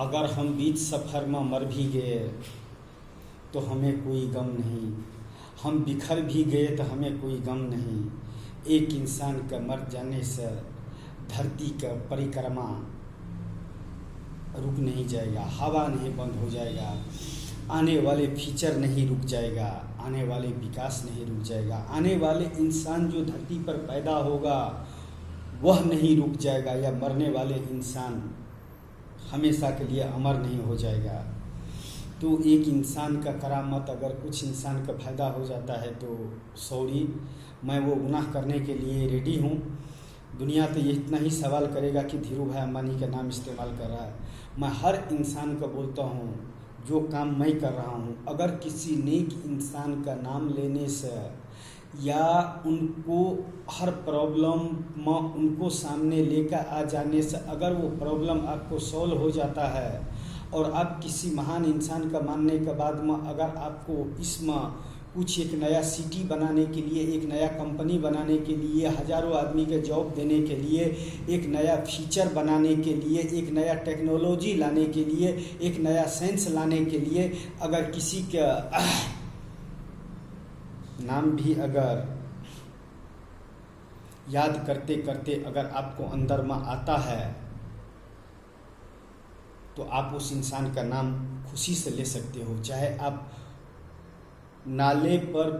अगर हम बीच सफ़र में मर भी गए तो हमें कोई गम नहीं, हम बिखर भी गए तो हमें कोई गम नहीं। एक इंसान का मर जाने से धरती का परिक्रमा रुक नहीं जाएगा, हवा नहीं बंद हो जाएगा, आने वाले फ्यूचर नहीं रुक जाएगा, आने वाले विकास नहीं रुक जाएगा, आने वाले इंसान जो धरती पर पैदा होगा वह नहीं रुक जाएगा, या मरने वाले इंसान हमेशा के लिए अमर नहीं हो जाएगा। तो एक इंसान का करामत अगर कुछ इंसान का फ़ायदा हो जाता है तो सॉरी, मैं वो गुनाह करने के लिए रेडी हूँ। दुनिया तो ये इतना ही सवाल करेगा कि धीरू भाई अंबानी का नाम इस्तेमाल कर रहा है। मैं हर इंसान को बोलता हूँ जो काम मैं कर रहा हूँ, अगर किसी नेक इंसान का नाम लेने से या उनको हर प्रॉब्लम में उनको सामने लेकर आ जाने से अगर वो प्रॉब्लम आपको सॉल्व हो जाता है, और आप किसी महान इंसान का मानने के बाद में अगर आपको इसमें कुछ एक नया सिटी बनाने के लिए, एक नया कंपनी बनाने के लिए, हज़ारों आदमी के जॉब देने के लिए, एक नया फीचर बनाने के लिए, एक नया टेक्नोलॉजी लाने के लिए, एक नया साइंस लाने के लिए अगर किसी का नाम भी अगर याद करते करते अगर आपको अंदर में आता है तो आप उस इंसान का नाम खुशी से ले सकते हो। चाहे आप नाले पर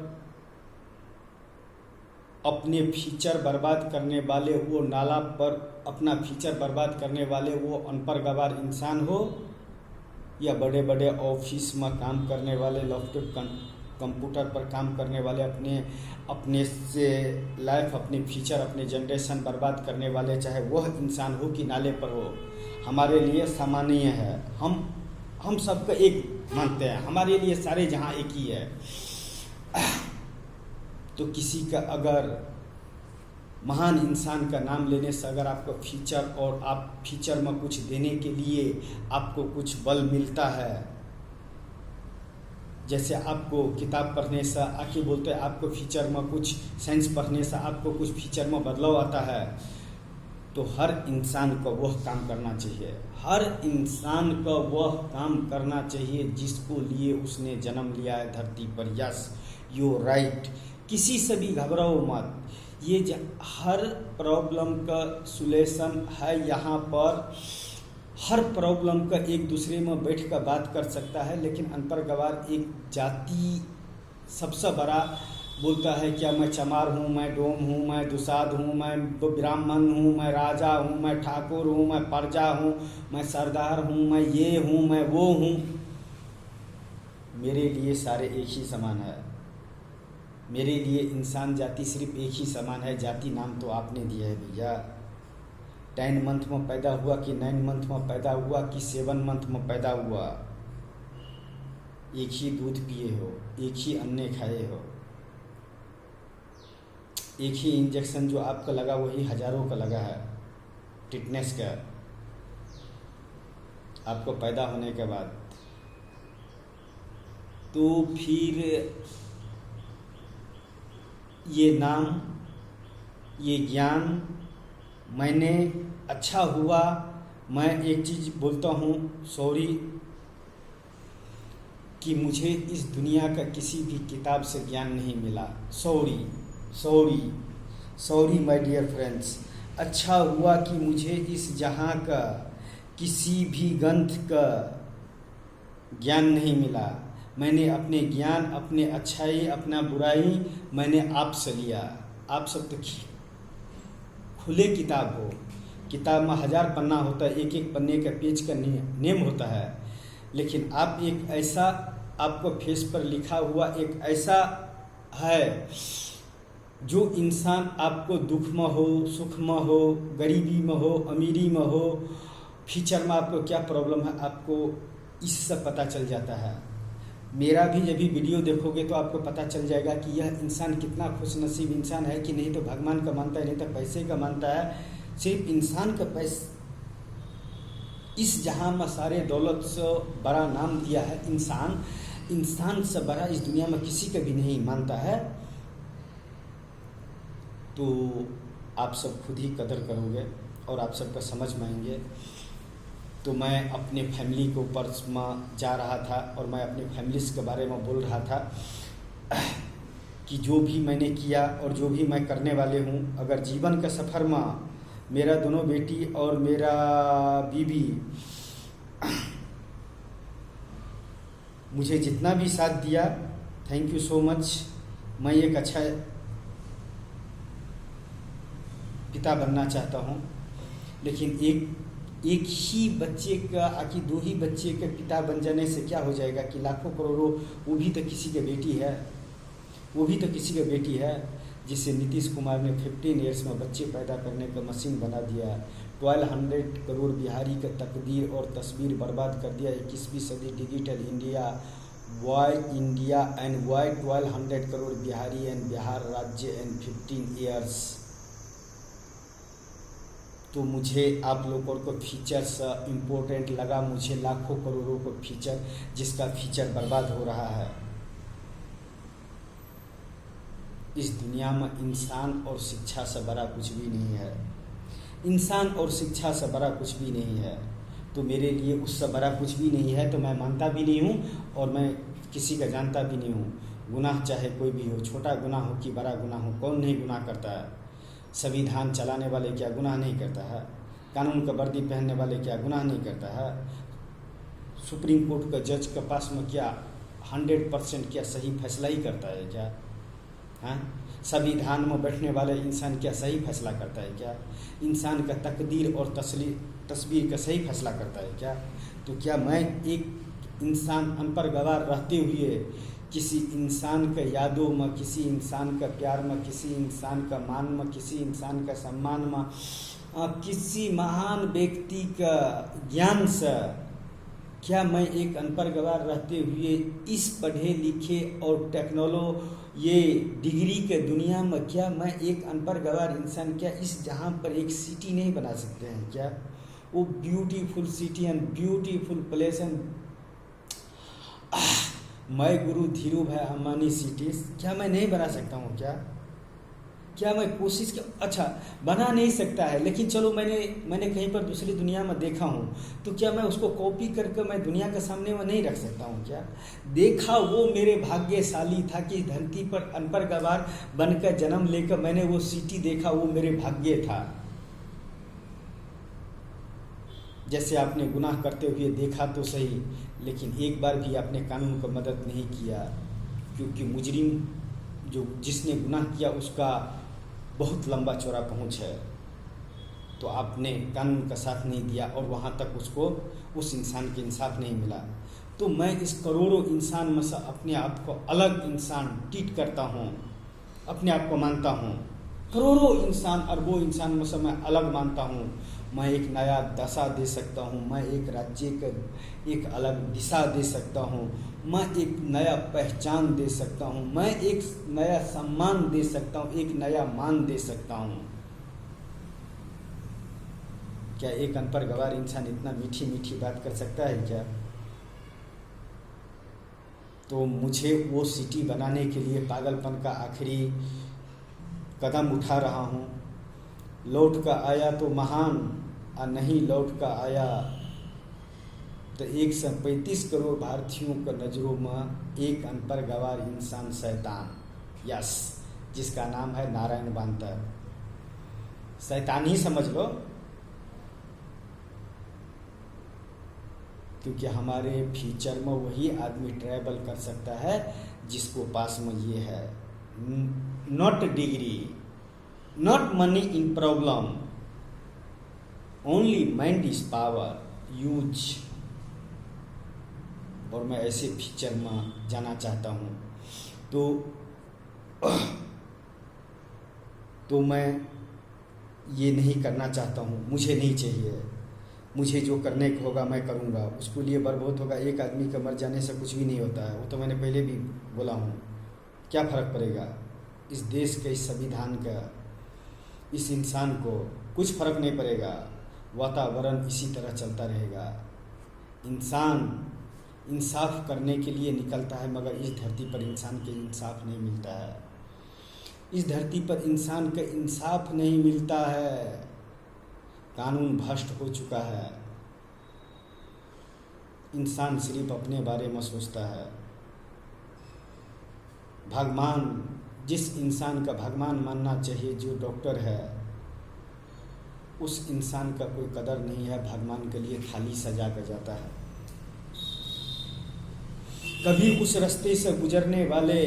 अपने फ्यूचर बर्बाद करने वाले वो नाला पर अपना फ्यूचर बर्बाद करने वाले वो अनपढ़ गवार इंसान हो, या बड़े बड़े ऑफिस में काम करने वाले, लैपटॉप कंप्यूटर पर काम करने वाले, अपने से लाइफ, अपने फ्यूचर, अपने जनरेशन बर्बाद करने वाले, चाहे वह इंसान हो कि नाले पर हो, हमारे लिए सामान्य है। हम सबका एक मानते हैं, हमारे लिए सारे जहां एक ही है। तो किसी का अगर महान इंसान का नाम लेने से अगर आपको फ्यूचर और आप फ्यूचर में कुछ देने के लिए आपको कुछ बल मिलता है, जैसे आपको किताब पढ़ने से आके बोलते हैं आपको फ्यूचर में कुछ साइंस पढ़ने से आपको कुछ फ्यूचर में बदलाव आता है, तो हर इंसान को वह काम करना चाहिए। हर इंसान को वह काम करना चाहिए जिसको लिए उसने जन्म लिया है धरती पर। Yes, you right. किसी से भी घबराओ मत। ये हर प्रॉब्लम का सॉल्यूशन है यहाँ पर। हर प्रॉब्लम का एक दूसरे में बैठ कर बात कर सकता है, लेकिन अनपढ़ गवार एक जाति सबसे बड़ा बोलता है क्या मैं चमार हूँ, मैं डोम हूँ, मैं दुसाध हूँ, मैं ब्राह्मण हूँ, मैं राजा हूँ, मैं ठाकुर हूँ, मैं प्रजा हूँ, मैं सरदार हूँ, मैं ये हूँ, मैं वो हूँ। मेरे लिए सारे एक ही समान है। मेरे लिए इंसान जाति सिर्फ एक ही समान है। जाति नाम तो आपने दिया है भैया। 10 मंथ में पैदा हुआ कि 9 मंथ में पैदा हुआ कि 7 मंथ में पैदा हुआ, एक ही दूध पिए हो, एक ही अन्ने खाए हो, एक ही इंजेक्शन जो आपका लगा वही हजारों का लगा है टिटनेस का आपको पैदा होने के बाद। तो फिर ये नाम, ये ज्ञान मैंने अच्छा हुआ। मैं एक चीज़ बोलता हूँ, सॉरी कि मुझे इस दुनिया का किसी भी किताब से ज्ञान नहीं मिला। Sorry sorry sorry my dear friends. अच्छा हुआ कि मुझे इस जहाँ का किसी भी ग्रंथ का ज्ञान नहीं मिला। मैंने अपने ज्ञान, अपने अच्छाई, अपना बुराई मैंने आप से लिया। आप सब तो खुले किताब हो। किताब में 1000 पन्ना होता है, एक एक पन्ने का पेज का नेम होता है, लेकिन आप एक ऐसा, आपको फेस पर लिखा हुआ एक ऐसा है जो इंसान आपको दुख में हो, सुख में हो, गरीबी में हो, अमीरी में हो, फ्यूचर में आपको क्या प्रॉब्लम है, आपको इससे पता चल जाता है। मेरा भी जब भी वीडियो देखोगे तो आपको पता चल जाएगा कि यह इंसान कितना खुशनसीब इंसान है कि नहीं तो भगवान का मानता है, नहीं तो पैसे का मानता है। सिर्फ इंसान का इस जहां में सारे दौलत से बड़ा नाम दिया है इंसान। इंसान से बड़ा इस दुनिया में किसी का भी नहीं मानता है। तो आप सब खुद ही कदर करोगे और आप सबका समझ में आएंगे। तो मैं अपने फैमिली के ऊपर जा रहा था और मैं अपने फैमिलीज के बारे में बोल रहा था कि जो भी मैंने किया और जो भी मैं करने वाले हूँ, अगर जीवन के सफ़र में मेरा दोनों बेटी और मेरा बीवी मुझे जितना भी साथ दिया, थैंक यू सो मच। मैं एक अच्छा पिता बनना चाहता हूँ, लेकिन एक ही बच्चे का आखिर 2 ही बच्चे के पिता बन जाने से क्या हो जाएगा कि लाखों करोड़ों, वो भी तो किसी की बेटी है, जिसे नीतीश कुमार ने 15 ईयर्स में बच्चे पैदा करने का मशीन बना दिया। 1200 करोड़ बिहारी का तकदीर और तस्वीर बर्बाद कर दिया। 21वीं सदी digital India, why India and why 1200 crore Bihari and Bihar राज्य एंड 15 ईयर्स। तो मुझे आप लोगों को फीचर्स इम्पोर्टेंट लगा, मुझे लाखों करोड़ों को फीचर, जिसका फीचर बर्बाद हो रहा है। इस दुनिया में इंसान और शिक्षा से बड़ा कुछ भी नहीं है, इंसान और शिक्षा से बड़ा कुछ भी नहीं है। तो मेरे लिए उससे बड़ा कुछ भी नहीं है, तो मैं मानता भी नहीं हूँ और मैं किसी का जानता भी नहीं हूँ। गुनाह चाहे कोई भी हो, छोटा गुनाह हो कि बड़ा गुनाह हो, कौन नहीं गुनाह करता है? संविधान चलाने वाले क्या गुनाह नहीं करता है? कानून का वर्दी पहनने वाले क्या गुनाह नहीं करता है? सुप्रीम कोर्ट का जज के पास में क्या 100% क्या सही फैसला ही करता है क्या? हाँ, संविधान में बैठने वाले इंसान क्या सही फैसला करता है क्या? इंसान का तकदीर और तस्वीर का सही फैसला करता है क्या? तो क्या मैं एक इंसान अनपढ़ गवार रहते हुए किसी इंसान के यादों में, किसी इंसान का प्यार में, किसी इंसान का मान में, किसी इंसान का सम्मान में, किसी महान व्यक्ति का ज्ञान से, क्या मैं एक अनपढ़ गवार रहते हुए इस पढ़े लिखे और ये डिग्री के दुनिया में, क्या मैं एक अनपढ़ गवार इंसान क्या इस जहाँ पर एक सिटी नहीं बना सकते हैं क्या? वो beautiful city and beautiful place and मैं गुरु धीरू भाई अंबानी सिटीज क्या मैं नहीं बना सकता हूँ क्या मैं कोशिश अच्छा बना नहीं सकता है, लेकिन चलो मैंने कहीं पर दूसरी दुनिया में देखा हूँ, तो क्या मैं उसको कॉपी करके मैं दुनिया के सामने में नहीं रख सकता हूँ क्या? देखा वो मेरे भाग्यशाली था कि धरती पर अनपढ़ गवार बनकर जन्म लेकर मैंने वो सिटी देखा, वो मेरे भाग्य था। जैसे आपने गुनाह करते हुए देखा तो सही, लेकिन एक बार भी आपने कानून को मदद नहीं किया, क्योंकि मुजरिम जिसने गुनाह किया उसका बहुत लंबा चौड़ा पहुंच है, तो आपने कानून का साथ नहीं दिया और वहाँ तक उसको उस इंसान के इंसाफ नहीं मिला। तो मैं इस करोड़ों इंसान में से अपने आप को अलग इंसान ट्रीट करता हूँ, अपने आप को मानता हूँ। करोड़ों इंसान अरबों इंसान में से मैं अलग मानता हूँ। मैं एक नया दशा दे सकता हूँ, मैं एक राज्य का एक अलग दिशा दे सकता हूँ, मैं एक नया पहचान दे सकता हूँ, मैं एक नया सम्मान दे सकता हूँ, एक नया मान दे सकता हूँ। क्या एक अनपढ़ गवार इंसान इतना मीठी मीठी बात कर सकता है क्या? तो मुझे वो सिटी बनाने के लिए पागलपन का आखिरी कदम उठा रहा हूँ। लौट का आया तो महान और नहीं लौट का आया तो 135 करोड़ भारतीयों के नज़रों में एक अनपढ़ गवार इंसान शैतान, यस, जिसका नाम है नारायण बांतर। शैतान ही समझ लो, क्योंकि हमारे फ्यूचर में वही आदमी ट्रैवल कर सकता है जिसको पास में ये है, not degree, not money in problem, only mind is power, use. और मैं ऐसे फीचर में जाना चाहता हूँ। तो मैं ये नहीं करना चाहता हूँ, मुझे नहीं चाहिए। मुझे जो करने को होगा मैं करूँगा, उसके लिए बर्बाद होगा। एक आदमी का मर जाने से कुछ भी नहीं होता है, वो तो मैंने पहले भी बोला हूँ। क्या फ़र्क पड़ेगा इस देश के, इस संविधान का, इस इंसान को कुछ फ़र्क नहीं पड़ेगा। वातावरण इसी तरह चलता रहेगा। इंसान इंसाफ करने के लिए निकलता है, मगर इस धरती पर इंसान के इंसाफ नहीं मिलता है। इस धरती पर इंसान का इंसाफ नहीं मिलता है। कानून भ्रष्ट हो चुका है। इंसान सिर्फ अपने बारे में सोचता है। भगवान, जिस इंसान का भगवान मानना चाहिए, जो डॉक्टर है, उस इंसान का कोई कदर नहीं है। भगवान के लिए थाली सजा कर जाता है। कभी उस रास्ते से गुजरने वाले,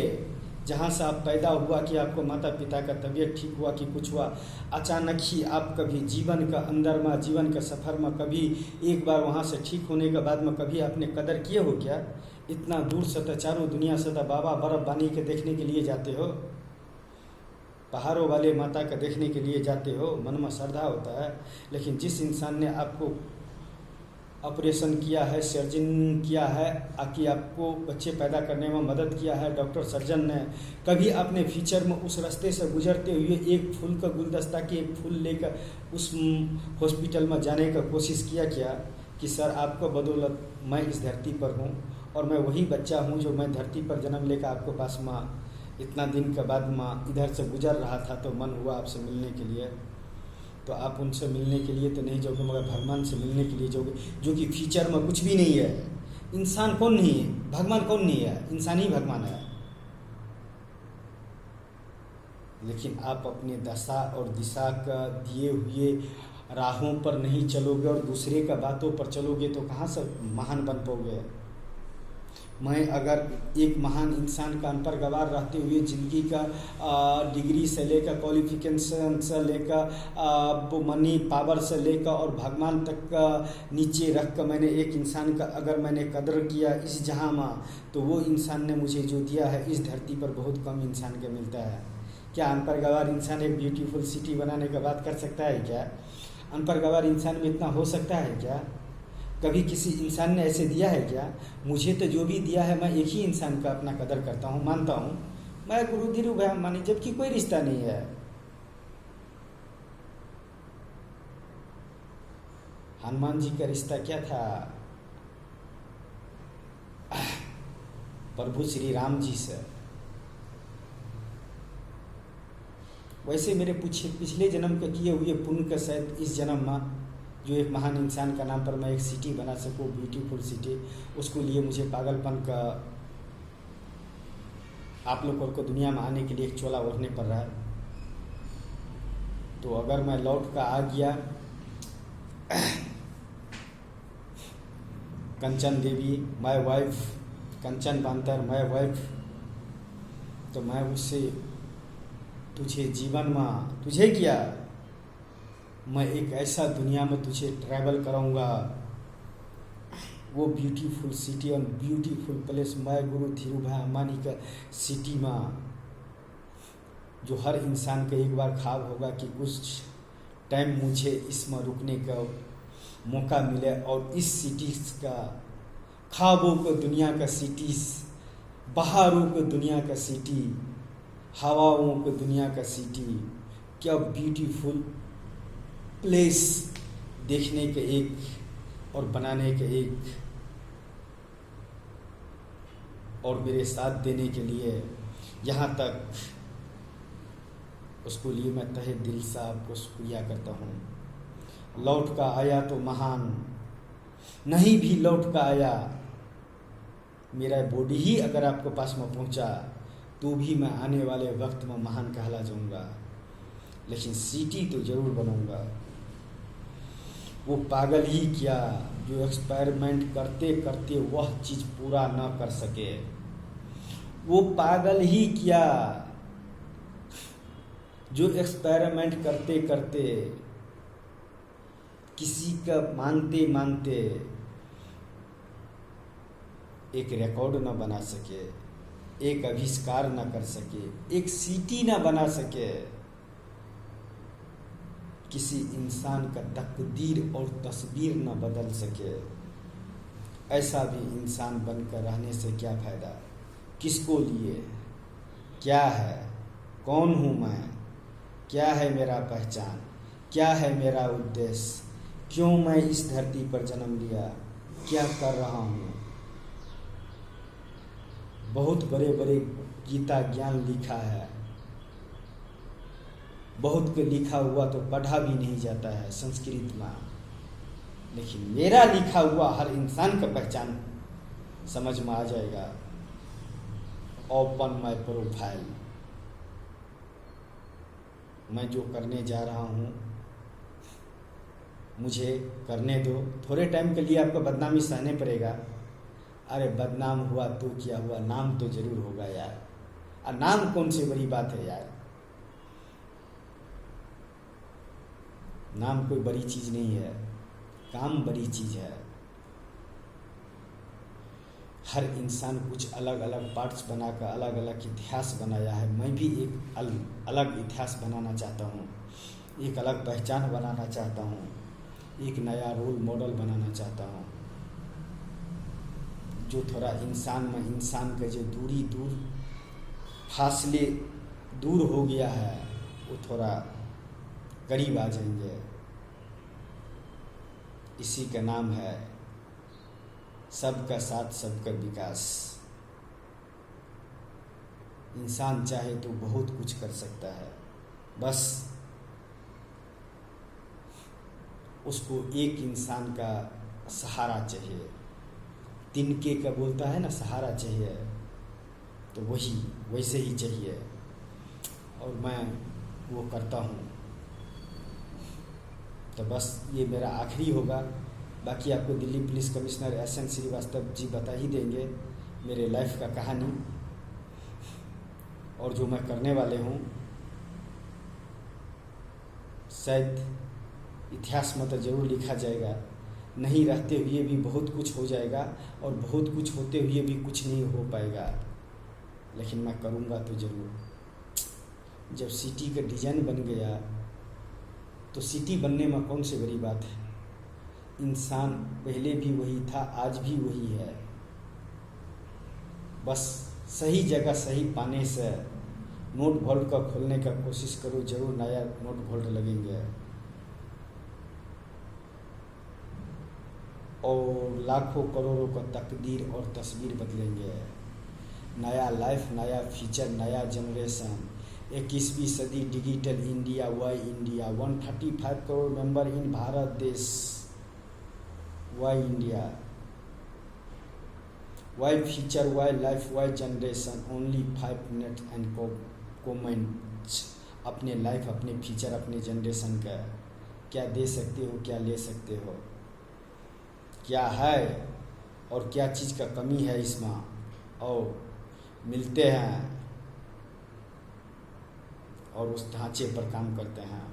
जहाँ से आप पैदा हुआ, कि आपको माता पिता का तबीयत ठीक हुआ कि कुछ हुआ, अचानक ही आप कभी जीवन का अंदर में, जीवन के सफ़र में कभी एक बार वहाँ से ठीक होने के बाद में कभी आपने कदर किए हो क्या? इतना दूर से तो चारों दुनिया से तो बाबा बर्फ़बानी के देखने के लिए जाते हो, पहाड़ों वाले माता का देखने के लिए जाते हो, मन में श्रद्धा होता है। लेकिन जिस इंसान ने आपको ऑपरेशन किया है, सर्जन किया है, कि आपको बच्चे पैदा करने में मदद किया है, डॉक्टर सर्जन ने, कभी आपने फ्यूचर में उस रास्ते से गुजरते हुए एक फूल का गुलदस्ता के एक फूल लेकर उस हॉस्पिटल में जाने का कोशिश किया क्या? कि सर, आपको बदौलत मैं इस धरती पर हूँ और मैं वही बच्चा हूँ जो मैं धरती पर जन्म लेकर आपको पास में इतना दिन के बाद में इधर से गुजर रहा था, तो मन हुआ आपसे मिलने के लिए। तो आप उनसे मिलने के लिए तो नहीं जाओगे, मगर भगवान से मिलने के लिए जाओगे, जो कि फ्यूचर में कुछ भी नहीं है। इंसान कौन नहीं है? भगवान कौन नहीं है? इंसान ही भगवान है। लेकिन आप अपने दशा और दिशा का दिए हुए राहों पर नहीं चलोगे और दूसरे का बातों पर चलोगे तो कहाँ से महान बन पाओगे? मैं अगर एक महान इंसान का अनपढ़ गवार रहते हुए ज़िंदगी का डिग्री से लेकर, क्वालिफिकेशन से लेकर, वो मनी पावर से लेकर और भगवान तक का नीचे रख कर मैंने एक इंसान का अगर मैंने कदर किया इस जहां में, तो वो इंसान ने मुझे जो दिया है इस धरती पर बहुत कम इंसान के मिलता है। क्या अनपढ़ गवार इंसान एक ब्यूटीफुल सिटी बनाने का बात कर सकता है क्या? अनपढ़ गवार इंसान में इतना हो सकता है क्या? कभी किसी इंसान ने ऐसे दिया है क्या? मुझे तो जो भी दिया है, मैं एक ही इंसान का अपना कदर करता हूँ, मानता हूँ, मैं गुरु धीरू भाई मानी, जबकि कोई रिश्ता नहीं है। हनुमान जी का रिश्ता क्या था? प्रभु श्री राम जी से। वैसे मेरे पिछले जन्म के किए हुए पुण्य का शायद इस जन्म में जो एक महान इंसान का नाम पर मैं एक सिटी बना सकूँ, ब्यूटीफुल सिटी, उसको लिए मुझे पागलपन का, आप लोगों को दुनिया में आने के लिए एक चोला ओढ़ने पड़ रहा है। तो अगर मैं लौट कर आ गया Kanchan Devi my wife, Kanchan Bantar my wife, तो मैं उससे तुझे जीवन में, तुझे क्या, मैं एक ऐसा दुनिया में तुझे ट्रैवल कराऊंगा, वो ब्यूटीफुल सिटी और ब्यूटीफुल प्लेस, मैं गुरु धीरू भाई अंबानी का सिटी में, जो हर इंसान का एक बार ख्वाब होगा कि कुछ टाइम मुझे इसमें रुकने का मौका मिले और इस सिटीज़ का, ख्वाबों को दुनिया का सिटीज़, बहारों को दुनिया का सिटी, हवाओं को दुनिया का सिटी, क्या ब्यूटीफुल प्लेस देखने के एक और बनाने के एक, और मेरे साथ देने के लिए यहाँ तक, उसको लिए मैं तहे दिल से आपको शुक्रिया करता हूँ। लौट का आया तो महान, नहीं भी लौट का आया, मेरा बॉडी ही अगर आपके पास में पहुँचा तो भी मैं आने वाले वक्त में महान कहला जाऊँगा, लेकिन सिटी तो ज़रूर बनूँगा। वो पागल ही क्या जो एक्सपेरिमेंट करते करते वह चीज़ पूरा ना कर सके। वो पागल ही क्या जो एक्सपेरिमेंट करते करते, किसी का मानते मानते एक रिकॉर्ड ना बना सके, एक आविष्कार ना कर सके, एक सिटी ना बना सके, किसी इंसान का तकदीर और तस्वीर न बदल सके, ऐसा भी इंसान बनकर रहने से क्या फ़ायदा? किसको लिए? क्या है? कौन हूँ मैं? क्या है मेरा पहचान? क्या है मेरा उद्देश्य? क्यों मैं इस धरती पर जन्म लिया? क्या कर रहा हूँ? बहुत बड़े बड़े गीता ज्ञान लिखा है, बहुत को लिखा हुआ तो पढ़ा भी नहीं जाता है संस्कृत में, लेकिन मेरा लिखा हुआ हर इंसान का पहचान समझ में आ जाएगा। ओपन माय प्रोफाइल, मैं जो करने जा रहा हूँ मुझे करने दो। थोड़े टाइम के लिए आपको बदनामी सहने पड़ेगा। अरे बदनाम हुआ तो क्या हुआ, नाम तो जरूर होगा यार। और नाम कौन सी बड़ी बात है यार, नाम कोई बड़ी चीज़ नहीं है, काम बड़ी चीज़ है। हर इंसान कुछ अलग अलग पार्ट्स बनाकर अलग अलग इतिहास बनाया है। मैं भी एक अलग इतिहास बनाना चाहता हूँ, एक अलग पहचान बनाना चाहता हूँ, एक नया रोल मॉडल बनाना चाहता हूँ, जो थोड़ा इंसान में इंसान का जो दूर फासले दूर हो गया है वो थोड़ा करीब आ जाएंगे। इसी का नाम है सबका साथ सबका विकास। इंसान चाहे तो बहुत कुछ कर सकता है, बस उसको एक इंसान का सहारा चाहिए। तिनके का बोलता है ना, सहारा चाहिए, तो वही वैसे ही चाहिए और मैं वो करता हूँ। तो बस ये मेरा आखिरी होगा। बाकी आपको Delhi police commissioner S N. Srivastava ji बता ही देंगे मेरे लाइफ का कहानी और जो मैं करने वाले हूँ। शायद इतिहास में तो ज़रूर लिखा जाएगा, नहीं रहते हुए भी बहुत कुछ हो जाएगा और बहुत कुछ होते हुए भी कुछ नहीं हो पाएगा, लेकिन मैं करूँगा तो ज़रूर। जब सिटी का डिज़ाइन बन गया तो सिटी बनने में कौन सी बड़ी बात है। इंसान पहले भी वही था, आज भी वही है। बस सही जगह सही पाने से नोट वॉल्ट का खोलने का कोशिश करो, जरूर नया नोट वॉल्ट लगेंगे और लाखों करोड़ों का तकदीर और तस्वीर बदलेंगे। नया लाइफ, नया फ्यूचर, नया जनरेशन। 21वीं सदी digital India, why India. 135 crore member in Bharat देश, why India. Why future, why life, why generation, only 5 minute and comments. अपने लाइफ, अपने फ्यूचर, अपने जनरेशन का क्या दे सकते हो, क्या ले सकते हो, क्या है और क्या चीज़ का कमी है इसमें, और मिलते हैं और उस ढांचे पर काम करते हैं।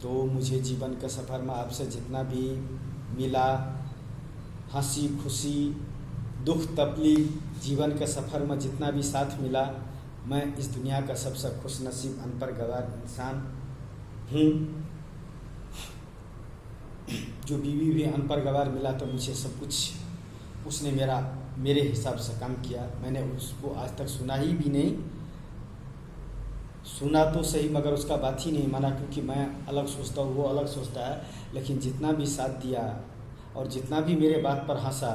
तो मुझे जीवन के सफ़र में आपसे जितना भी मिला, हंसी खुशी दुख तकलीफ, जीवन के सफ़र में जितना भी साथ मिला, मैं इस दुनिया का सबसे खुशनसीब अनपढ़ गवार इंसान हूँ। जो बीवी भी अनपढ़ गवार मिला तो मुझे सब कुछ उसने मेरे हिसाब से काम किया। मैंने उसको आज तक सुना ही भी नहीं, सुना तो सही मगर उसका बात ही नहीं माना, क्योंकि मैं अलग सोचता हूँ, वो अलग सोचता है। लेकिन जितना भी साथ दिया और जितना भी मेरे बात पर हंसा,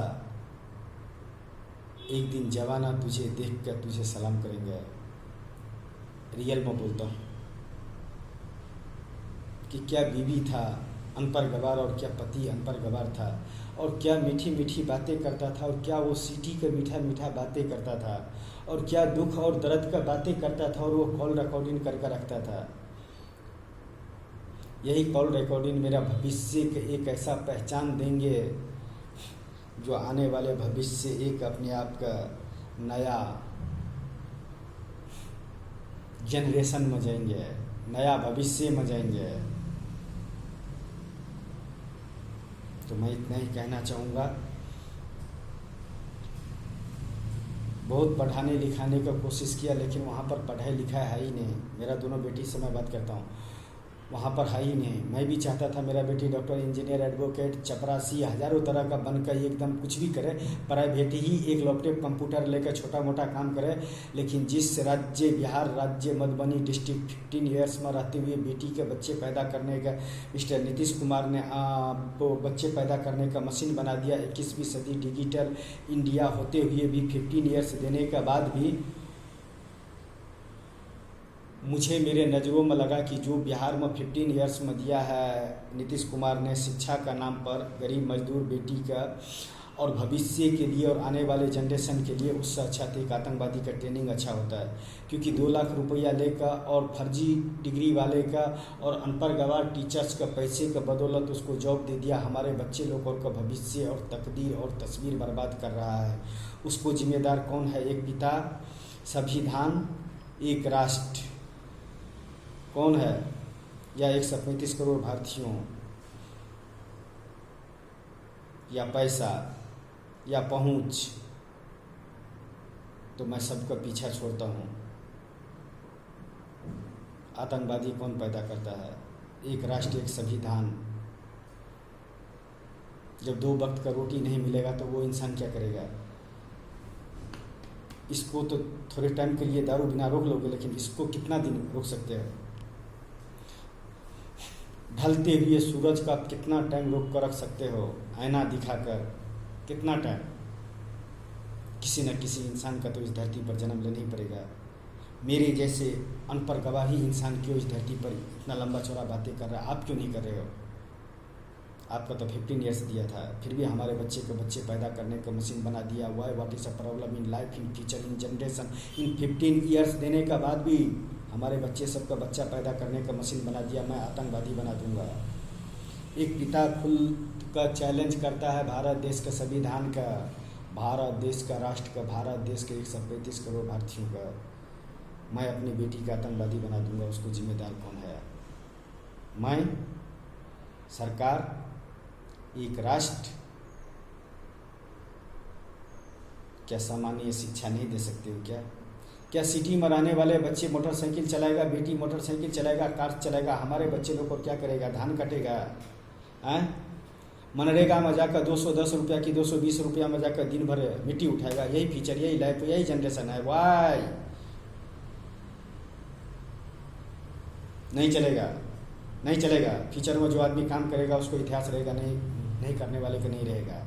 एक दिन जवाना तुझे देख कर तुझे सलाम करेंगे। रियल में बोलता हूँ कि क्या बीवी था अनपढ़ गवार और क्या पति अनपढ़ गवार था, और क्या मीठी मीठी बातें करता था, और क्या वो सिटी का मीठा मीठा बातें करता था, और क्या दुख और दर्द का बातें करता था, और वो कॉल रिकॉर्डिंग करके रखता था। यही कॉल रिकॉर्डिंग मेरा भविष्य के एक ऐसा पहचान देंगे जो आने वाले भविष्य से एक अपने आप का नया जनरेशन में जाएंगे, नया भविष्य में जाएंगे। तो मैं इतना ही कहना चाहूँगा। बहुत पढ़ाने लिखाने का कोशिश किया, लेकिन वहाँ पर पढ़ाई लिखाई है ही नहीं। मेरा दोनों बेटी से मैं बात करता हूँ, वहाँ पर है ही नहीं। मैं भी चाहता था मेरा बेटी डॉक्टर, इंजीनियर, एडवोकेट, चपरासी, हज़ारों तरह का बनकर एकदम कुछ भी करे, प्राइवेट ही एक लैपटॉप कंप्यूटर लेकर छोटा मोटा काम करे। लेकिन जिस राज्य, बिहार राज्य मधुबनी डिस्ट्रिक्ट 15 ईयर्स में रहते हुए बेटी के बच्चे पैदा करने का मिस्टर नीतीश कुमार ने वो बच्चे पैदा करने का मशीन बना दिया। 21वीं सदी डिजिटल इंडिया होते हुए भी 15 ईयर्स देने के बाद भी मुझे मेरे नज़रों में लगा कि जो बिहार में 15 ईयर्स में दिया है नीतीश कुमार ने शिक्षा का नाम पर, गरीब मजदूर बेटी का और भविष्य के लिए और आने वाले जनरेशन के लिए, उससे अच्छा तो एक आतंकवादी का ट्रेनिंग अच्छा होता है। क्योंकि 2 लाख रुपया लेकर और फर्जी डिग्री वाले का और अनपढ़ गवार टीचर्स का पैसे का बदौलत उसको जॉब दे दिया, हमारे बच्चे लोगों का भविष्य और तकदीर और तस्वीर बर्बाद कर रहा है। उसको जिम्मेदार कौन है? एक पिता, संविधान, एक राष्ट्र कौन है? या 135 करोड़ भारतीयों, या पैसा, या पहुंच? तो मैं सबका पीछा छोड़ता हूँ। आतंकवादी कौन पैदा करता है? एक राष्ट्र, एक संविधान। जब 2 वक्त का रोटी नहीं मिलेगा तो वो इंसान क्या करेगा? इसको तो थोड़े टाइम के लिए दारू बिना रोक लोगे, लेकिन इसको कितना दिन रोक सकते हो? ढलते हुए सूरज का कितना टाइम रोक कर रख सकते हो? आईना दिखाकर कितना टाइम? किसी न किसी इंसान का तो इस धरती पर जन्म लेना ही पड़ेगा। मेरे जैसे अनपढ़ गवाही इंसान क्यों इस धरती पर इतना लंबा चौड़ा बातें कर रहा है? आप क्यों नहीं कर रहे हो? आपका तो 15 ईयर्स दिया था, फिर भी हमारे बच्चे पैदा करने का मशीन बना दिया। Why what is a problem in life, in future, in generation? In 15 years देने का बाद भी हमारे बच्चे सबका बच्चा पैदा करने का मशीन बना दिया। मैं आतंकवादी बना दूंगा। एक पिता खुल का चैलेंज करता है भारत देश का संविधान का, भारत देश का राष्ट्र का, भारत देश के 135 करोड़ भारतीयों का। मैं अपनी बेटी का आतंकवादी बना दूंगा, उसको जिम्मेदार कौन है? मैं, सरकार, एक राष्ट्र? क्या सामान्य शिक्षा नहीं दे सकते हो क्या? क्या सिटी में रहने वाले बच्चे मोटरसाइकिल चलाएगा, बेटी मोटरसाइकिल चलाएगा, कार चलाएगा, हमारे बच्चे लोग को क्या करेगा? धान कटेगा? हैं? मनरेगा में जाकर 210 रुपया की 220 रुपया में जाकर दिन भर मिट्टी उठाएगा। यही फीचर, यही लाइफ, यही जनरेशन है। वाई नहीं चलेगा, नहीं चलेगा। फ्यूचर में जो आदमी काम करेगा उसको इतिहास रहेगा, नहीं करने वाले का नहीं रहेगा।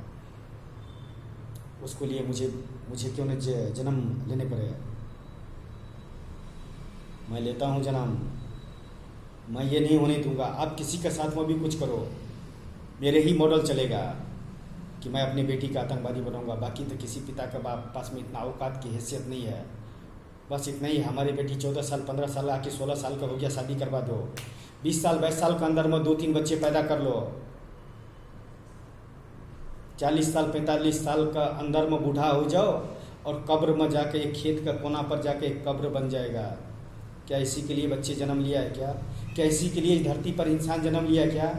उसको लिए मुझे क्यों न जन्म लेने पड़े? मैं लेता हूँ जन्म। मैं ये नहीं होने दूंगा। आप किसी के साथ में भी कुछ करो, मेरे ही मॉडल चलेगा कि मैं अपनी बेटी का आतंकवादी बनाऊंगा। बाकी तो किसी पिता के पास में इतना औकात की हैसियत नहीं है। बस इतना ही, हमारी बेटी 14 साल 15 साल आके 16 साल का हो गया, शादी करवा दो। 20 साल 22 साल के अंदर में 2-3 बच्चे पैदा कर लो। 40 साल 45 साल का अंदर में बूढ़ा हो जाओ और कब्र में जाके, एक खेत का कोना पर जाके एक कब्र बन जाएगा। क्या इसी के लिए बच्चे जन्म लिया है क्या? क्या इसी के लिए इस धरती पर इंसान जन्म लिया है क्या?